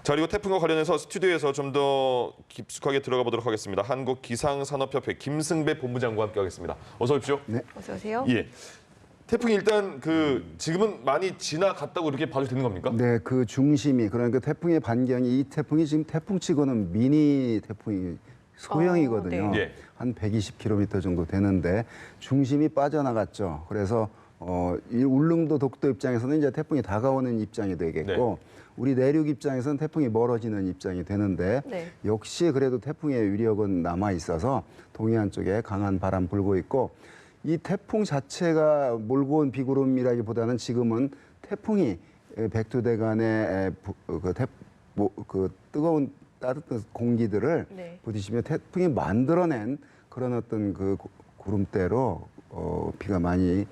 자, 그리고 태풍과 관련해서 스튜디오에서 좀 더 깊숙하게 들어가 보도록 하겠습니다. 한국기상산업협회 김승배 본부장과 함께하겠습니다. 어서 오십시오. 네. 어서 오세요. 예. 태풍이 일단 지금은 많이 지나갔다고 이렇게 봐도 되는 겁니까? 네, 그 중심이 그러니까 태풍의 반경이 이 태풍이 지금 태풍치고는 미니 태풍이 소형이거든요. 네. 예. 한 120km 정도 되는데 중심이 빠져나갔죠. 그래서 이 울릉도 독도 입장에서는 이제 태풍이 다가오는 입장이 되겠고 우리 내륙 입장에서는 태풍이 멀어지는 입장이 되는데 역시 그래도 태풍의 위력은 남아 있어서 동해안 쪽에 강한 바람 불고 있고 이 태풍 자체가 몰고 온 비구름이라기보다는 지금은 태풍이 백두대간의 그 뜨거운 따뜻한 공기들을 부딪히며 태풍이 만들어낸 그런 어떤 그 구름대로 비가 많이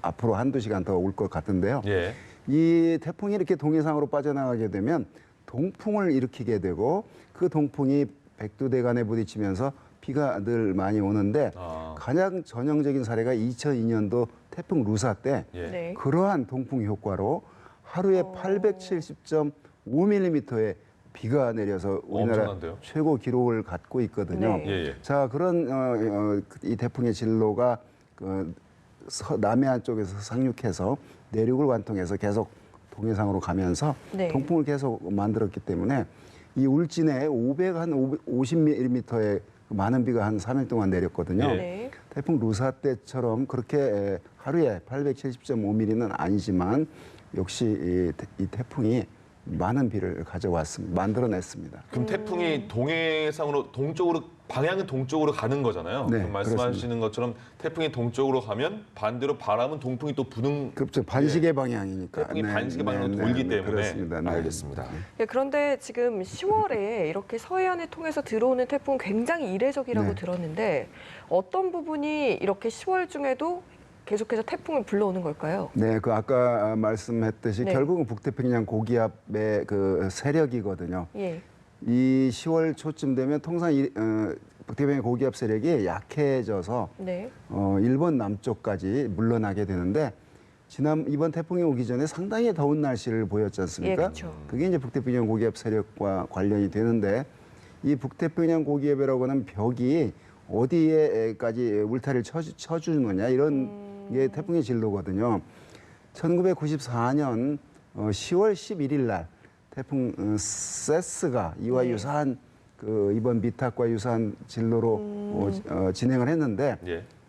앞으로 한두 시간 더 올 것 같은데요. 예. 이 태풍이 이렇게 동해상으로 빠져나가게 되면 동풍을 일으키게 되고 그 동풍이 백두대간에 부딪히면서 비가 늘 많이 오는데 가장 전형적인 사례가 2002년도 태풍 루사 때 그러한 동풍 효과로 하루에 870.5mm의 비가 내려서 우리나라 엄청난데요? 최고 기록을 갖고 있거든요. 자, 그런 이 태풍의 진로가 남해안 쪽에서 상륙해서 내륙을 완통해서 계속 동해상으로 가면서 동풍을 계속 만들었기 때문에 이 울진에 50mm의 많은 비가 한 3일 동안 내렸거든요. 태풍 루사 때처럼 그렇게 하루에 870.5mm는 아니지만 역시 이 태풍이 많은 비를 가져왔습니다. 만들어냈습니다. 그럼 태풍이 동해상으로 동쪽으로 방향은 동쪽으로 가는 거잖아요. 네, 그럼 말씀하시는 그렇습니다. 것처럼 태풍이 동쪽으로 가면 반대로 바람은 동풍이 또 부는 그렇죠. 반시계 방향이니까. 태풍이 반시계 방향으로 돌기 때문에 그렇습니다. 네. 알겠습니다. 그런데 지금 10월에 이렇게 서해안을 통해서 들어오는 태풍 굉장히 이례적이라고 들었는데 어떤 부분이 이렇게 10월 중에도 계속해서 태풍을 불러오는 걸까요? 네, 그 아까 말씀했듯이 결국은 북태평양 고기압의 그 세력이거든요. 이 10월 초쯤 되면 통상 북태평양 고기압 세력이 약해져서 일본 남쪽까지 물러나게 되는데 이번 태풍이 오기 전에 상당히 더운 날씨를 보였지 않습니까? 그게 이제 북태평양 고기압 세력과 관련이 되는데 이 북태평양 고기압이라고 하는 벽이 어디에까지 울타리를 쳐주느냐 이런 게 태풍의 진로거든요. 1994년 10월 11일 날 태풍 세스가 이와 유사한 이번 미탁과 유사한 진로로 진행을 했는데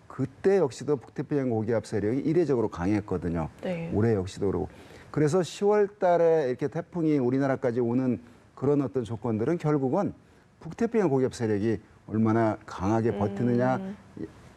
그때 역시도 북태평양 고기압 세력이 이례적으로 강했거든요. 올해 역시도 그러고. 그래서 10월 달에 이렇게 태풍이 우리나라까지 오는 그런 어떤 조건들은 결국은 북태평양 고기압 세력이 얼마나 강하게 버티느냐,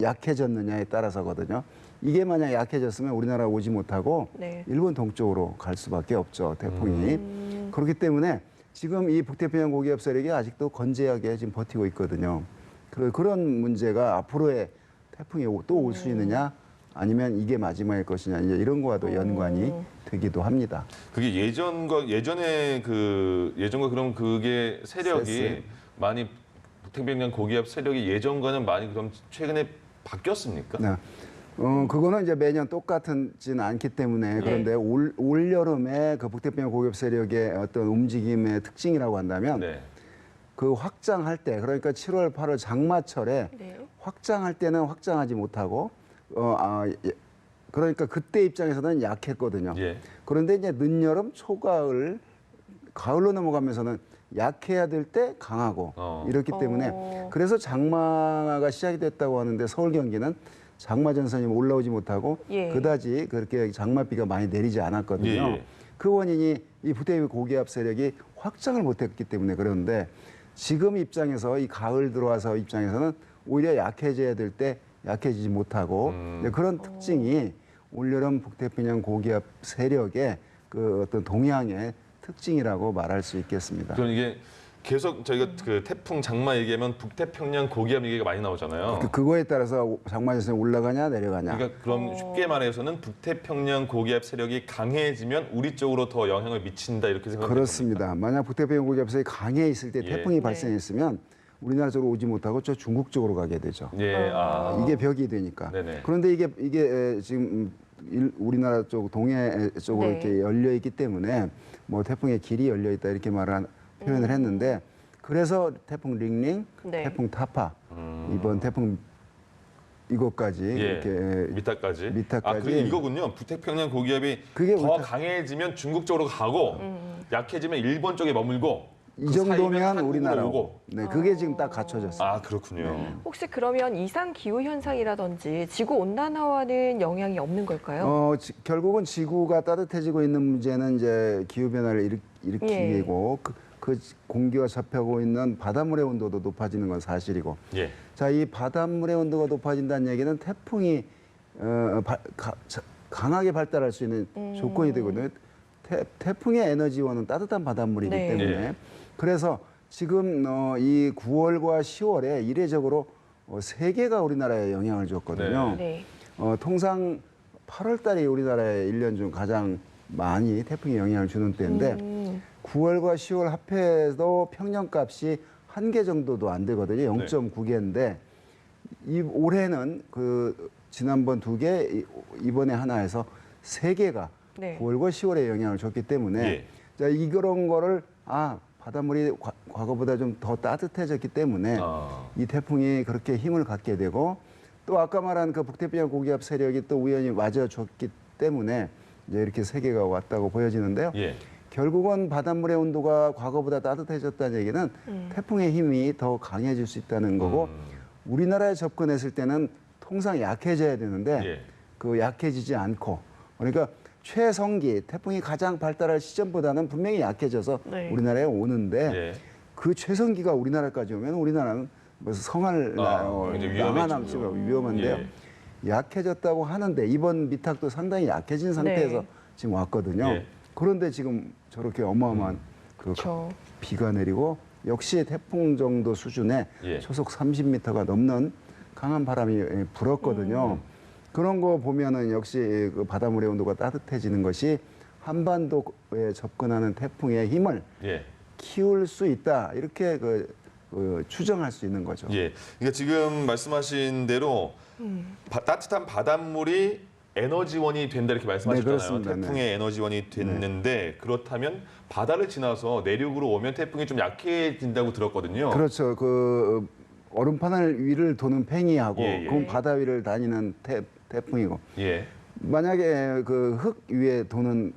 약해졌느냐에 따라서거든요. 이게 만약 약해졌으면 우리나라 오지 못하고 일본 동쪽으로 갈 수밖에 없죠, 태풍이. 그렇기 때문에 지금 이 북태평양 고기압 세력이 아직도 건재하게 지금 버티고 있거든요. 그런 문제가 앞으로의 태풍이 또 올 수 있느냐, 아니면 이게 마지막일 것이냐, 이제 이런 거와도 연관이 되기도 합니다. 그게 예전에 그럼 그게 세력이 많이 북태평양 고기압 세력이 예전과는 많이 그럼 최근에 바뀌었습니까? 네. 그거는 이제 매년 똑같지는 않기 때문에 그런데 올 여름에 그 북태평양 고기압 세력의 어떤 움직임의 특징이라고 한다면 그 확장할 때 그러니까 7월, 8월 장마철에 확장할 때는 확장하지 못하고 그러니까 그때 입장에서는 약했거든요. 그런데 이제 늦여름, 초가을, 가을로 넘어가면서는 약해야 될 때 강하고 이렇기 때문에 그래서 장마가 시작이 됐다고 하는데 서울 경기는 장마 전선이 올라오지 못하고 그다지 그렇게 장마비가 많이 내리지 않았거든요. 그 원인이 이 북태평양 고기압 세력이 확장을 못했기 때문에 그런데 지금 입장에서 이 가을 들어와서 입장에서는 오히려 약해져야 될 때 약해지지 못하고 그런 특징이 올여름 북태평양 고기압 세력의 그 어떤 동향의 특징이라고 말할 수 있겠습니다. 그럼 이게 계속 저희가 그 태풍 장마 얘기하면 북태평양 고기압 얘기가 많이 나오잖아요. 그거에 따라서 장마 전선이 올라가냐 내려가냐. 그러니까 그럼 쉽게 말해서는 북태평양 고기압 세력이 강해지면 우리 쪽으로 더 영향을 미친다 이렇게 생각하면 그렇습니다. 만약 북태평양 고기압 세력이 강해 있을 때 태풍이 발생했으면 우리나라 쪽으로 오지 못하고 저 중국 쪽으로 가게 되죠. 이게 벽이 되니까. 그런데 이게 지금 우리나라 쪽 동해 쪽으로 이렇게 열려 있기 때문에 뭐 태풍의 길이 열려 있다 이렇게 표현을 했는데 그래서 태풍 링링, 네. 태풍 타파, 이번 태풍 이것까지 이렇게 미타까지. 미타까지. 아, 그게 이거군요. 북태평양 고기압이 그게 더 우리 강해지면 중국 쪽으로 가고 약해지면 일본 쪽에 머물고 이 그 사이면 정도면 한국으로 우리나라고. 오고. 네, 그게 지금 딱 갖춰졌어요. 아, 그렇군요. 혹시 그러면 이상 기후 현상이라든지 지구 온난화와는 영향이 없는 걸까요? 결국은 지구가 따뜻해지고 있는 문제는 이제 기후 변화를 일으키고 그 공기와 접하고 있는 바닷물의 온도도 높아지는 건 사실이고. 예. 자, 이 바닷물의 온도가 높아진다는 얘기는 태풍이 강하게 발달할 수 있는 조건이 되거든요. 태풍의 에너지원은 따뜻한 바닷물이기 네. 때문에 예. 그래서 지금 이 9월과 10월에 이례적으로 3개가 우리나라에 영향을 줬거든요. 네. 통상 8월 달이 우리나라에 1년 중 가장 많이 태풍이 영향을 주는 때인데 9월과 10월 합해도 평년값이 1개 정도도 안 되거든요. 0.9개인데 이 올해는 그 지난번 2개, 이번에 하나에서 3개가 네. 9월과 10월에 영향을 줬기 때문에 예. 자, 이런 거를 바닷물이 과거보다 좀 더 따뜻해졌기 때문에 이 태풍이 그렇게 힘을 갖게 되고 또 아까 말한 그 북태평양 고기압 세력이 또 우연히 맞아줬기 때문에 이제 이렇게 3개가 왔다고 보여지는데요. 예. 결국은 바닷물의 온도가 과거보다 따뜻해졌다는 얘기는 태풍의 힘이 더 강해질 수 있다는 거고 우리나라에 접근했을 때는 통상 약해져야 되는데 예. 그 약해지지 않고 그러니까 최성기 태풍이 가장 발달할 시점보다는 분명히 약해져서 네. 우리나라에 오는데 예. 그 최성기가 우리나라까지 오면 우리나라는 무슨 성할 굉장히 남아남지가 위험한데요. 예. 약해졌다고 하는데 이번 미탁도 상당히 약해진 상태에서 네. 지금 왔거든요. 예. 그런데 지금 저렇게 어마어마한 그 그렇죠. 비가 내리고 역시 태풍 정도 수준의 예. 초속 30m가 넘는 강한 바람이 불었거든요. 그런 거 보면은 역시 그 바닷물의 온도가 따뜻해지는 것이 한반도에 접근하는 태풍의 힘을 예. 키울 수 있다 이렇게 추정할 수 있는 거죠. 예. 그러니까 지금 말씀하신 대로 따뜻한 바닷물이 에너지원이 된다 이렇게 말씀하셨잖아요. 그렇습니다. 태풍의 에너지원이 됐는데 그렇다면 바다를 지나서 내륙으로 오면 태풍이 좀 약해진다고 들었거든요. 그렇죠. 그 얼음판을 위를 도는 팽이하고 예, 예. 그건 바다 위를 다니는 태풍이고 예. 만약에 그 흙 위에 도는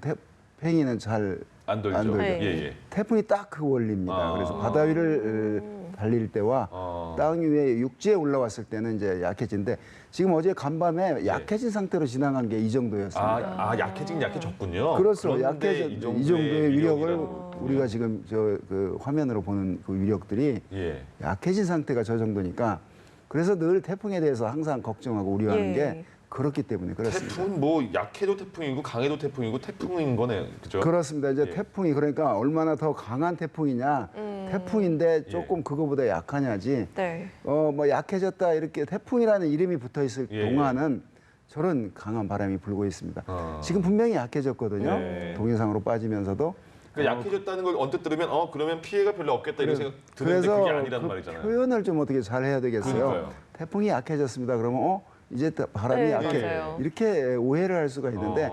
팽이는 잘 안 돌죠. 안 돌죠. 네. 예, 예. 태풍이 딱 그 원리입니다. 그래서 바다 위를 달릴 때와 땅 위에 육지에 올라왔을 때는 이제 약해진데 지금 어제 간밤에 약해진 상태로 지나간 게 이 정도였습니다. 약해지긴 약해졌군요. 그렇죠. 그런데 이 정도의 위력을 위력이라고. 우리가 지금 그 화면으로 보는 그 위력들이 예. 약해진 상태가 저 정도니까 그래서 늘 태풍에 대해서 항상 걱정하고 우려하는 예. 게 그렇기 때문에 그렇습니다. 태풍은 뭐 약해도 태풍이고 강해도 태풍이고 태풍인 거네요. 그죠? 그렇습니다. 이제 예. 태풍이 그러니까 얼마나 더 강한 태풍이냐, 태풍인데 조금 그거보다 약하냐지. 네. 뭐 약해졌다 이렇게 태풍이라는 이름이 붙어 있을 예, 동안은 저런 강한 바람이 불고 있습니다. 어. 지금 분명히 약해졌거든요. 네. 동해상으로 빠지면서도. 그러니까 약해졌다는 걸 언뜻 들으면 그러면 피해가 별로 없겠다 이런 생각 드는데 그래서 그게 아니란 그 말이잖아요. 표현을 좀 어떻게 잘 해야 되겠어요. 그러니까요. 태풍이 약해졌습니다. 그러면 이제 바람이 네, 약해 맞아요. 이렇게 오해를 할 수가 있는데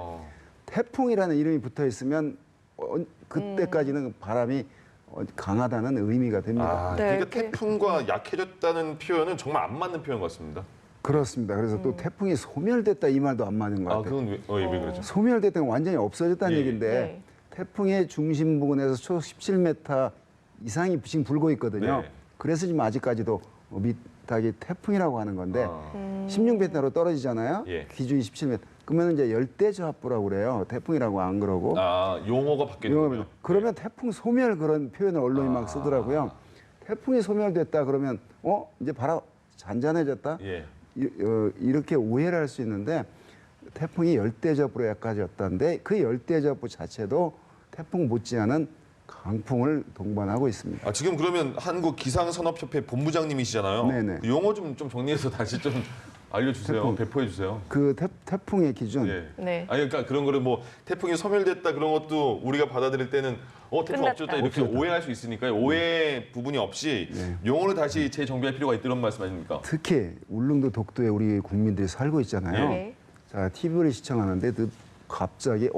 태풍이라는 이름이 붙어 있으면 그때까지는 바람이 강하다는 의미가 됩니다. 네, 그러니까 태풍과 약해졌다는 표현은 정말 안 맞는 표현 같습니다. 그렇습니다. 그래서 또 태풍이 소멸됐다 이 말도 안 맞는 것 같아요. 그건 왜 그러죠? 소멸됐다는 건 완전히 없어졌다는 예. 얘기인데 네. 태풍의 중심 부근에서 초속 17m 이상이 지금 불고 있거든요. 네. 그래서 지금 아직까지도 미탁이 태풍이라고 하는 건데 16m로 떨어지잖아요. 예. 기준이 17m. 그러면 이제 열대저하부라고 그래요. 태풍이라고 안 그러고. 용어가 바뀌는군요. 용어는. 그러면 태풍 소멸 그런 표현을 언론이 막 쓰더라고요. 태풍이 소멸됐다 그러면 이제 바람 잔잔해졌다. 예. 이렇게 오해를 할 수 있는데 태풍이 열대저하부로 약해졌다는데 그 열대저하부 자체도 태풍 못지않은 강풍을 동반하고 있습니다. 지금 그러면 한국 기상산업협회 본부장님이시잖아요. 네네. 그 용어 좀 정리해서 다시 좀 알려주세요. 태풍. 배포해 주세요. 그 태풍의 기준. 예. 네. 그러니까 그런 거를 뭐 태풍이 소멸됐다 그런 것도 우리가 받아들일 때는 태풍 끝났다. 없어졌다 이렇게 오해할 수 있으니까요. 오해 부분이 없이 용어를 다시 재정비할 필요가 있다 이런 말씀 아닙니까? 특히 울릉도 독도에 우리 국민들이 살고 있잖아요. 네. 자, TV를 시청하는데 갑자기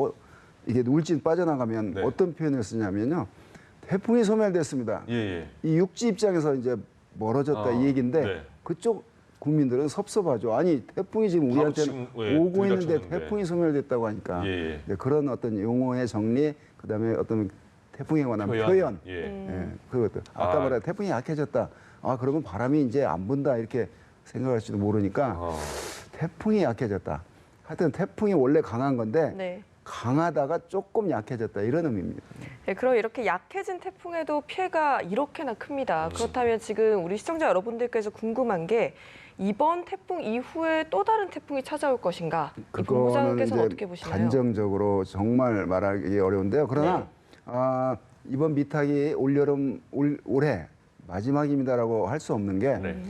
이게 울진 빠져나가면 네. 어떤 표현을 쓰냐면요. 태풍이 소멸됐습니다. 예, 예. 이 육지 입장에서 이제 멀어졌다 이 얘기인데 네. 그쪽 국민들은 섭섭하죠. 아니 태풍이 지금 우리한테 지금, 예, 오고 있는데 들이닥쳤는데. 태풍이 소멸됐다고 하니까 예, 예. 네, 그런 어떤 용어의 정리, 그다음에 어떤 태풍에 관한 표현, 예. 그것도 아까 말한 태풍이 약해졌다. 아 그러면 바람이 이제 안 분다 이렇게 생각할지도 모르니까 태풍이 약해졌다. 하여튼 태풍이 원래 강한 건데 네. 강하다가 조금 약해졌다 이런 의미입니다. 네, 그럼 이렇게 약해진 태풍에도 피해가 이렇게나 큽니다. 그렇다면 지금 우리 시청자 여러분들께서 궁금한 게 이번 태풍 이후에 또 다른 태풍이 찾아올 것인가? 이 그거는 본부장께서는 이제 어떻게 보시나요? 단정적으로 정말 말하기 어려운데요. 그러나 이번 미탁이 올여름 올해 마지막입니다라고 할 수 없는 게 네.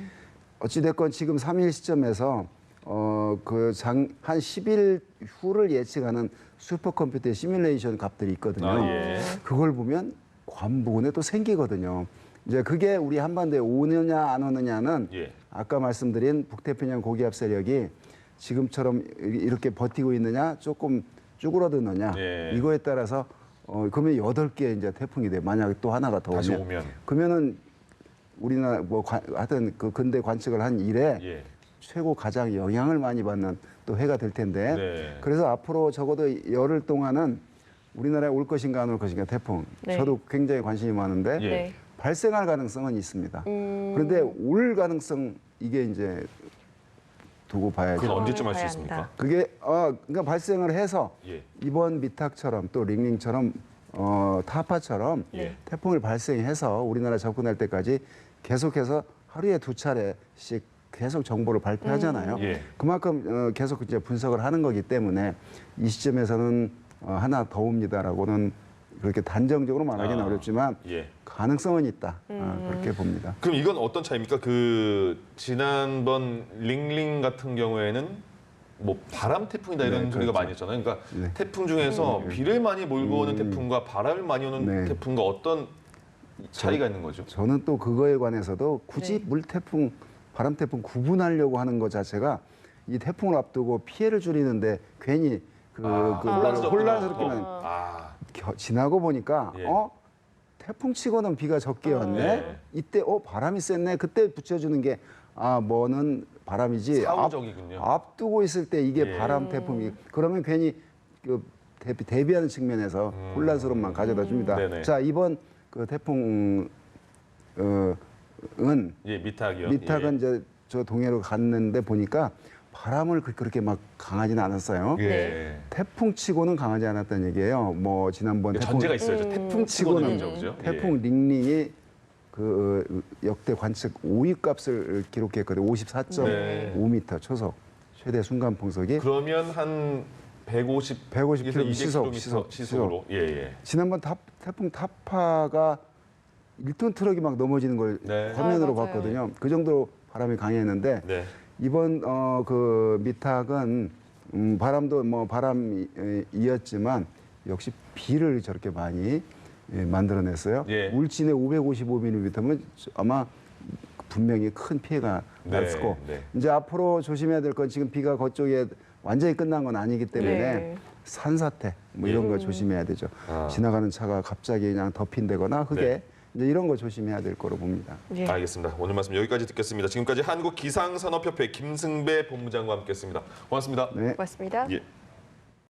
어찌됐건 지금 3일 시점에서 한 10일 후를 예측하는 슈퍼컴퓨터 시뮬레이션 값들이 있거든요. 아, 예. 그걸 보면 관 부근에 또 생기거든요. 이제 그게 우리 한반도에 오느냐 안 오느냐는 예. 아까 말씀드린 북태평양 고기압 세력이 지금처럼 이렇게 버티고 있느냐 조금 쭈그러드느냐 예. 이거에 따라서 그러면 8개 이제 태풍이 돼. 만약에 또 하나가 더 다시 오면. 오면. 그러면은 우리나라 하여튼 그 근대 관측을 한 이래 예. 최고 가장 영향을 많이 받는 또 해가 될 텐데 네. 그래서 앞으로 적어도 열흘 동안은 우리나라에 올 것인가 안 올 것인가 태풍 네. 저도 굉장히 관심이 많은데 예. 네. 발생할 가능성은 있습니다. 그런데 올 가능성 이게 이제 두고 봐야죠. 그건 언제쯤 할 수 봐야 있습니까? 한다. 그게 그러니까 발생을 해서 예. 이번 미탁처럼 또 링링처럼 타파처럼 예. 태풍을 발생해서 우리나라 접근할 때까지 계속해서 하루에 2차례씩 계속 정보를 발표하잖아요. 예. 그만큼 계속 이제 분석을 하는 거기 때문에 이 시점에서는 하나 더 옵니다라고는 그렇게 단정적으로 말하기는 어렵지만 예. 가능성은 있다. 그렇게 봅니다. 그럼 이건 어떤 차이입니까? 그 지난번 링링 같은 경우에는 뭐 바람 태풍이다 이런 네, 소리가 그렇죠. 많이 있잖아요. 그러니까 네. 태풍 중에서 비를 많이 몰고 오는 태풍과 바람을 많이 오는 네. 태풍과 어떤 차이가 있는 거죠? 저는 또 그거에 관해서도 굳이 네. 물태풍, 바람태풍 구분하려고 하는 것 자체가 이 태풍을 앞두고 피해를 줄이는데 괜히 혼란스럽게만 지나고 보니까 예. 태풍치고는 비가 적게 왔네. 네. 이때 바람이 셌네. 그때 붙여주는 게 뭐는 바람이지. 사후적이군요. 앞두고 있을 때 이게 예. 바람 태풍이 그러면 괜히 그 대비하는 측면에서 혼란스러움만 가져다 줍니다. 네네. 자 이번 그 태풍 은 예, 미탁이요. 미탁은 예. 이제 저 동해로 갔는데 보니까 바람을 그렇게 막 강하지는 않았어요. 예. 태풍치고는 강하지 않았다는 얘기예요. 뭐 지난번 그러니까 태풍 전제가 있어요. 태풍 치고는 그죠, 그죠? 태풍 링링이 그 역대 관측 5위 값을 기록했거든요. 54.5m 초속 최대 순간 풍속이 예. 그러면 한 150km 시속으로. 예, 예. 지난번 태풍 타파가 1톤 트럭이 막 넘어지는 걸 네. 화면으로 맞아요. 봤거든요. 그 정도로 바람이 강했는데 네. 이번 그 미탁은 바람도 뭐 바람이었지만 역시 비를 저렇게 많이 만들어냈어요. 예. 울진에 555mm면 아마 분명히 큰 피해가 네, 났을 거. 네. 이제 앞으로 조심해야 될 건 지금 비가 그쪽에 완전히 끝난 건 아니기 때문에 네. 산사태 뭐 이런 거 조심해야 되죠. 지나가는 차가 갑자기 그냥 덮인다거나 흙에 네. 이제 이런 거 조심해야 될 거로 봅니다. 예. 알겠습니다. 오늘 말씀 여기까지 듣겠습니다. 지금까지 한국기상산업협회 김승배 본부장과 함께했습니다. 고맙습니다. 네. 고맙습니다. 예.